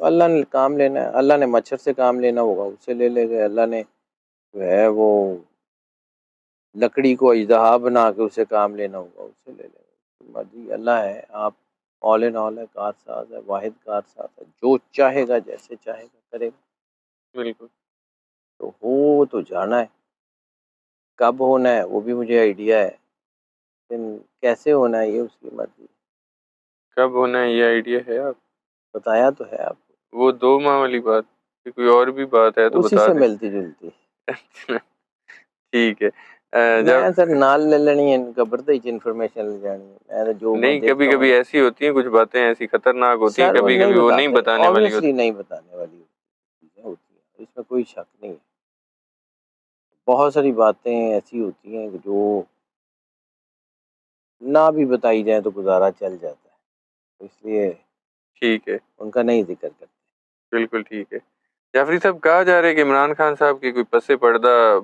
اللہ نے کام لینا ہے، اللہ نے مچھر سے کام لینا ہوگا اسے لے لے گئے، اللہ نے جو ہے وہ لکڑی کو اژدہا بنا کے اسے کام لینا ہوگا اسے لے لے گئے، مرضی اللہ ہے، آپ آل ان آل ہے، کار ساز ہے، واحد کار ساز ہے، جو چاہے گا جیسے چاہے گا کرے گا، بالکل تو ہو تو جانا ہے، کب ہونا ہے وہ بھی مجھے آئیڈیا ہے، لیکن کیسے ہونا ہے یہ اس کی مرضی، کب ہونا ہے یہ آئیڈیا ہے آپ بتایا تو ہے آپ وہ 2 ماہ والی بات کہ کوئی اور بھی بات ہے کو، تو اسی بتا سے دیں ملتی جلتی، ٹھیک ہے جب میں سر نال لے لینی ہے خبر تو انفارمیشن لے جانی ہے، میں تو جو میں نہیں کبھی دیکھتا ہوں کبھی ایسی ہوتی ہیں کچھ باتیں ایسی خطرناک ہوتی ہیں سر وہ کبھی نہیں کبھی وہ نہیں بتاتے، بتانے والی آبویسلی ہوتی نہیں بتانے والی چیزیں ہوتی ہیں، اس میں کوئی شک نہیں ہے، بہت ساری باتیں ایسی ہوتی ہیں کہ جو نہ بھی بتائی جائیں تو گزارا چل جاتا ہے، اس لیے ٹھیک ہے ان کا نہیں ذکر کرتے۔ بالکل ٹھیک ہے جعفری صاحب کہا جا رہا ہے کہ عمران خان صاحب کی کوئی پس پردہ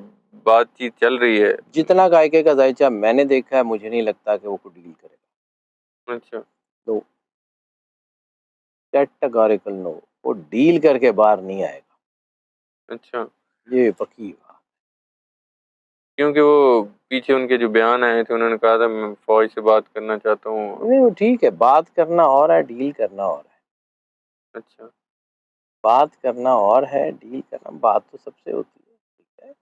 بات چیت چل رہی ہے جتنا گائکے کا ذائچہ میں نے دیکھا ہے مجھے نہیں لگتا کہ وہ کوئی ڈیل کرے گا، اچھا تو کیٹیگوریکل نو، وہ ڈیل کر کے باہر نہیں آئے اچھا گا، یہ پکی بات۔ کیونکہ وہ پیچھے ان کے جو بیان آئے تھے انہوں نے کہا تھا میں فوج سے بات کرنا چاہتا ہوں نہیں وہ ٹھیک ہے، بات کرنا اور ہے، ڈیل کرنا اور ہے، اچھا بات کرنا اور ہے، ڈیل کرنا، بات تو سب سے ہوتی ہے، ٹھیک ہے،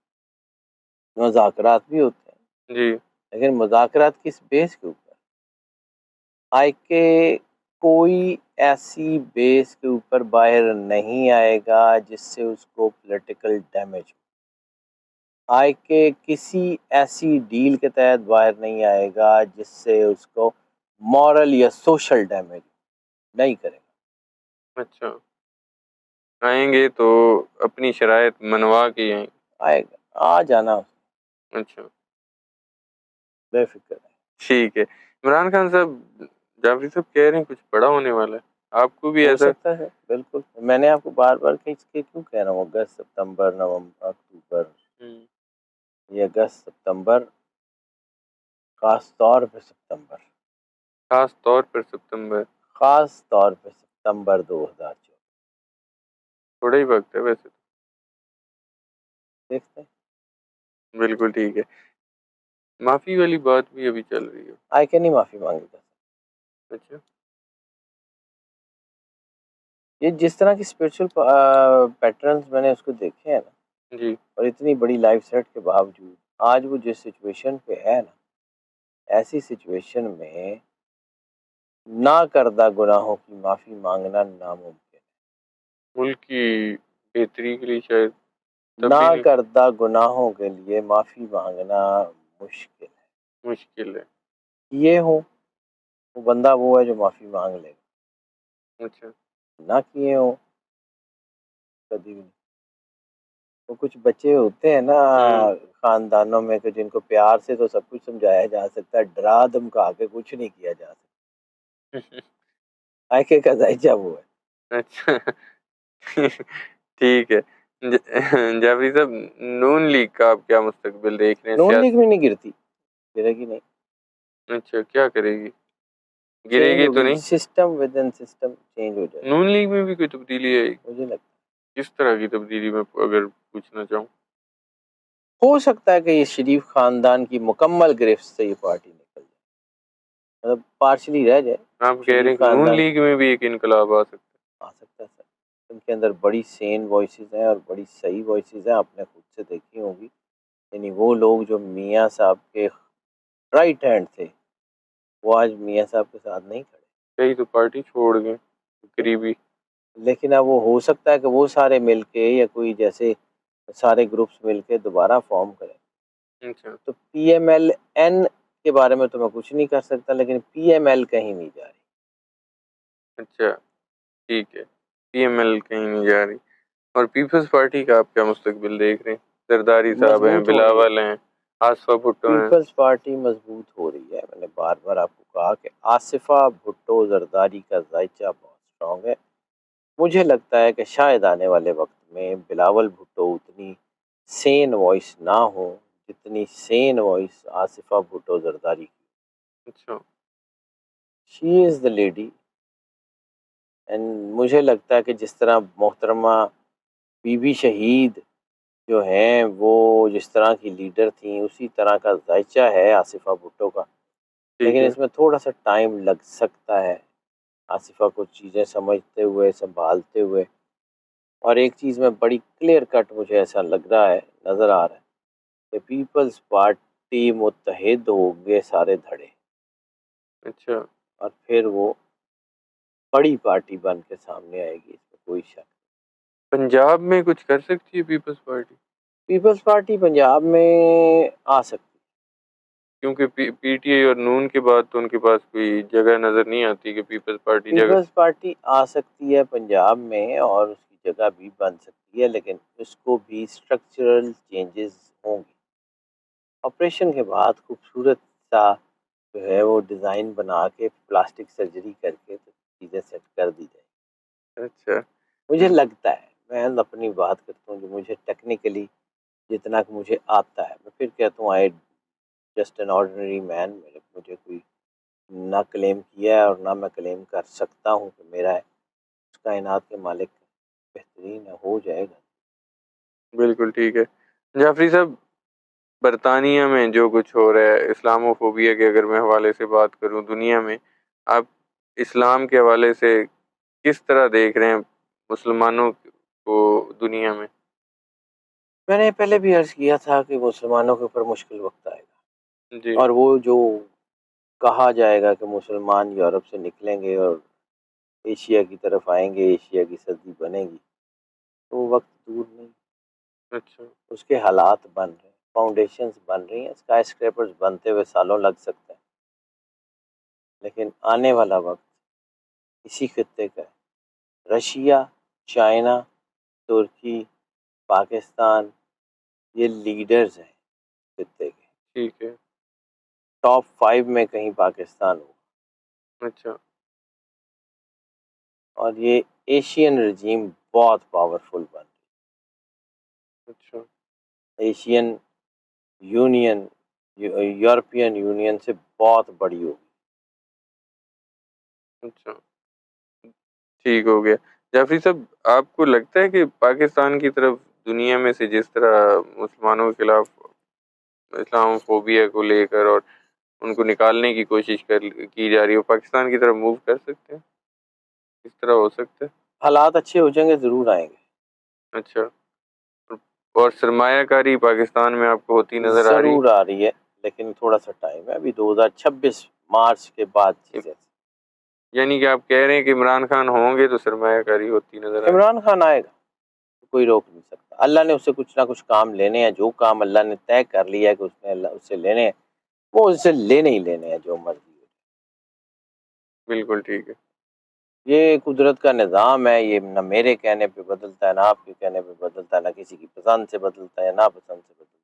مذاکرات بھی ہوتے ہیں، جی لیکن مذاکرات کس بیس کے اوپر؟ آئی کے کوئی ایسی بیس کے اوپر باہر نہیں آئے گا جس سے اس کو پولیٹیکل ڈیمیج ہو، آئی کے کسی ایسی ڈیل کے تحت باہر نہیں آئے گا جس سے اس کو مورل یا سوشل ڈیمیج نہیں کرے گا، اچھا آئیں گے تو اپنی شرائط منوا کے آئیں آئے گا، آ جانا اچھا بے فکر ہے۔ ٹھیک ہے عمران خان صاحب جعفری صاحب کہہ رہے ہیں کچھ بڑا ہونے والا ہے آپ کو بھی ہو ایسا سکتا ہے بالکل، میں نے آپ کو بار بار کیوں کہہ رہا ہوں اگست ستمبر نومبر اکتوبر، ہوں، یہ اگست ستمبر، خاص طور پہ ستمبر، خاص طور پر ستمبر خاص طور پہ ستمبر 2024 تھوڑا ہی وقت ہے ویسے دیکھتے ہیں، تو بالکل ٹھیک ہے معافی والی بات بھی ابھی چل رہی ہے آئی کے نہیں معافی مانگے گا، اچھا یہ جس طرح کی اسپرچل پیٹرنز میں نے اس کو دیکھے ہیں نا، جی اور اتنی بڑی لائف سیٹ کے باوجود آج وہ جس سچویشن پہ ہے نا، ایسی سچویشن میں نہ کردہ گناہوں کی معافی مانگنا ناممکن ہے، ملک کی بہتری کے لیے شاید تب نہ بھی نہیں کردہ گناہوں کے لیے معافی مانگنا مشکل ہے، مشکل ہے یہ ہو وہ بندہ وہ ہے جو معافی مانگ لے گا، اچھا نہ کیے ہوں کبھی بھی نہیں۔ وہ کچھ بچے ہوتے ہیں نا ہوں خاندانوں میں کہ جن کو پیار سے تو سب کچھ سمجھایا جا سکتا ہے، ڈرا دھمکا کے کچھ نہیں کیا جا سکتا، آئکے کا ذائچہ وہ ہے۔ اچھا ٹھیک ہے جعفری صاحب نون لیگ کا آپ کیا مستقبل دیکھ رہے ہیں نون لیگ سیاسی میں نہیں گرتی، گرے گی نہیں، اچھا کیا کرے گی گرے چینج گی تو ہوگی، نہیں system within system change ہو جائے گا، نون لیگ میں بھی کوئی تبدیلی آئے گی مجھے لگتا کس طرح کی تبدیلی میں اگر پوچھنا چاہوں ہے ہو سکتا ہے کہ یہ شریف خاندان کی مکمل گرفت سے یہ پارٹی نکل جائے، مطلب پارشلی رہ جائے، آپ کہہ رہے ہیں شریف کہ نون خاندان لیگ میں بھی ایک انقلاب آ سکتا آ سکتا ہے سر، ان کے اندر بڑی سین وائسز ہیں اور بڑی صحیح وائسز ہیں، آپ نے خود سے دیکھی ہوں گی، یعنی وہ لوگ جو میاں صاحب کے رائٹ ہینڈ تھے وہ آج میاں صاحب کے ساتھ نہیں کھڑے، ہے کئی تو پارٹی چھوڑ گئے قریبی لیکن اب وہ ہو سکتا ہے کہ وہ سارے مل کے یا کوئی جیسے سارے گروپس مل کے دوبارہ فارم کریں، اچھا تو پی ایم ایل این کے بارے میں تو میں کچھ نہیں کر سکتا، لیکن پی ایم ایل کہیں نہیں جا رہی، اچھا ٹھیک ہے پی ایم ایل کہیں نہیں جا رہی اور پیپلز پارٹی کا آپ کیا مستقبل دیکھ رہے ہیں زرداری صاحب ہیں مضبوط ہو رہی ہے، بلاول ہیں آصفہ بھٹو ہیں پیپلز پارٹی مضبوط ہو رہی ہے، میں نے بار بار آپ کو کہا کہ آصفہ بھٹو زرداری کا ذائچہ بہت اسٹرانگ ہے، مجھے لگتا ہے کہ شاید آنے والے وقت میں بلاول بھٹو اتنی سین وائس نہ ہو جتنی سین وائس آصفہ بھٹو زرداری کی، اچھا شی از دا لیڈی اینڈ مجھے لگتا ہے کہ جس طرح محترمہ بی بی شہید جو ہیں وہ جس طرح کی لیڈر تھیں اسی طرح کا ذائچہ ہے آصفہ بھٹو کا، ٹھیک لیکن ہے، اس میں تھوڑا سا ٹائم لگ سکتا ہے آصفہ کو چیزیں سمجھتے ہوئے سنبھالتے ہوئے. اور ایک چیز میں بڑی کلیئر کٹ مجھے ایسا لگ رہا ہے، نظر آ رہا ہے کہ پیپلز پارٹی متحد ہو گئے سارے دھڑے، اچھا. اور پھر وہ بڑی پارٹی بن کے سامنے آئے گی، اس میں کوئی شک نہیں. پنجاب میں کچھ کر سکتی ہے Peoples Party? Peoples Party Punjab میں آ سکتی، کیونکہ پی ٹی آئی اور نون کے بعد تو ان کے پاس کوئی جگہ نظر نہیں آتی کہ پیپلز پارٹی جگہ. پیپلز پارٹی آ سکتی ہے پنجاب میں اور اس کی جگہ بھی بن سکتی ہے، لیکن اس کو بھی اسٹرکچرل چینجز ہوں گی. آپریشن کے بعد خوبصورت سا جو ہے وہ ڈیزائن بنا کے پلاسٹک سرجری کر کے تو چیزیں سیٹ کر دی جائیں. اچھا. مجھے لگتا ہے، میں اپنی بات کرتا ہوں جو مجھے ٹیکنیکلی جتنا کہ مجھے آتا ہے، میں پھر کہتا ہوں آئی جسٹ این آرڈنری مین، مجھے کوئی نہ کلیم کیا ہے اور نہ میں کلیم کر سکتا ہوں کہ میرا ہے. اس کائنات کے مالک بہترین ہے، ہو جائے گا. بالکل ٹھیک ہے. جعفری صاحب، برطانیہ میں جو کچھ ہو رہا ہے، اسلامو فوبیا کے اگر میں حوالے سے بات کروں دنیا میں، آپ اسلام کے حوالے سے کس طرح دیکھ رہے ہیں مسلمانوں کو دنیا میں؟ میں نے پہلے بھی عرض کیا تھا کہ مسلمانوں کے اوپر مشکل وقت آئے گا، جی. اور وہ جو کہا جائے گا کہ مسلمان یورپ سے نکلیں گے اور ایشیا کی طرف آئیں گے، ایشیا کی سردی بنے گی، تو وہ وقت دور نہیں. اچھا. اس کے حالات بن رہے ہیں، فاؤنڈیشنز بن رہی ہیں، اسکائی اسکریپرز بنتے ہوئے سالوں لگ سکتے ہیں، لیکن آنے والا وقت اسی خطے کا ہے. رشیا، چائنا، ترکی، پاکستان، یہ لیڈرز ہیں خطے کے. ٹھیک ہے. ٹاپ 5 میں کہیں پاکستان ہو. اچھا. اور یہ ایشین رجیم بہت پاورفل بن اچھا. رہی، ایشین یونین یورپین یونین سے بہت بڑی ہوگی. اچھا. ٹھیک ہو گیا. جعفری صاحب، آپ کو لگتا ہے کہ پاکستان کی طرف دنیا میں سے جس طرح مسلمانوں کے خلاف اسلام فوبیا کو لے کر اور ان کو نکالنے کی کوشش کی جا رہی ہے، وہ پاکستان کی طرف موو کر سکتے ہیں؟ کس طرح ہو سکتا ہے؟ حالات اچھے ہو جائیں گے ضرور آئیں گے. اچھا. اور سرمایہ کاری پاکستان میں آپ کو ہوتی نظر آ رہی؟ ضرور آ رہی ہے، لیکن تھوڑا سا ٹائم ہے، ابھی 2026 مارچ کے بعد چیزیں. یعنی کہ آپ کہہ رہے ہیں کہ عمران خان ہوں گے تو سرمایہ کاری ہوتی نظر آئے؟ عمران خان آئے گا، کوئی روک نہیں سکتا. اللہ نے اس سے کچھ نہ کچھ کام لینے ہیں، جو کام اللہ نے طے کر لیا ہے کہ اس نے اللہ اس سے لینے ہیں، وہ اس سے لینے ہی لینے ہیں، جو مرضی ہو. بالکل ٹھیک ہے. یہ قدرت کا نظام ہے، یہ نہ میرے کہنے پہ بدلتا ہے، نہ آپ کے کہنے پہ بدلتا ہے، نہ کسی کی پسند سے بدلتا ہے، نہ پسند سے بدلتا ہے.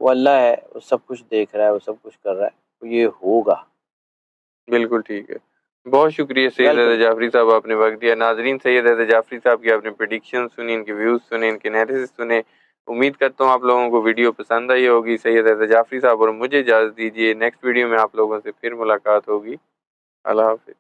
وہ اللہ ہے، وہ سب کچھ دیکھ رہا ہے، وہ سب کچھ کر رہا ہے، تو یہ ہوگا. بالکل ٹھیک ہے. بہت شکریہ سید ویلکم. حیدر جعفری صاحب، آپ نے وقت دیا. ناظرین، سید حیدر جعفری صاحب کی آپ نے پریڈکشن سنی، ان کے ویوز سنے، ان کے انالیسس سنے. امید کرتا ہوں آپ لوگوں کو ویڈیو پسند آئی ہوگی. سید حیدر جعفری صاحب اور مجھے اجازت دیجیے، نیکسٹ ویڈیو میں آپ لوگوں سے پھر ملاقات ہوگی. اللہ حافظ.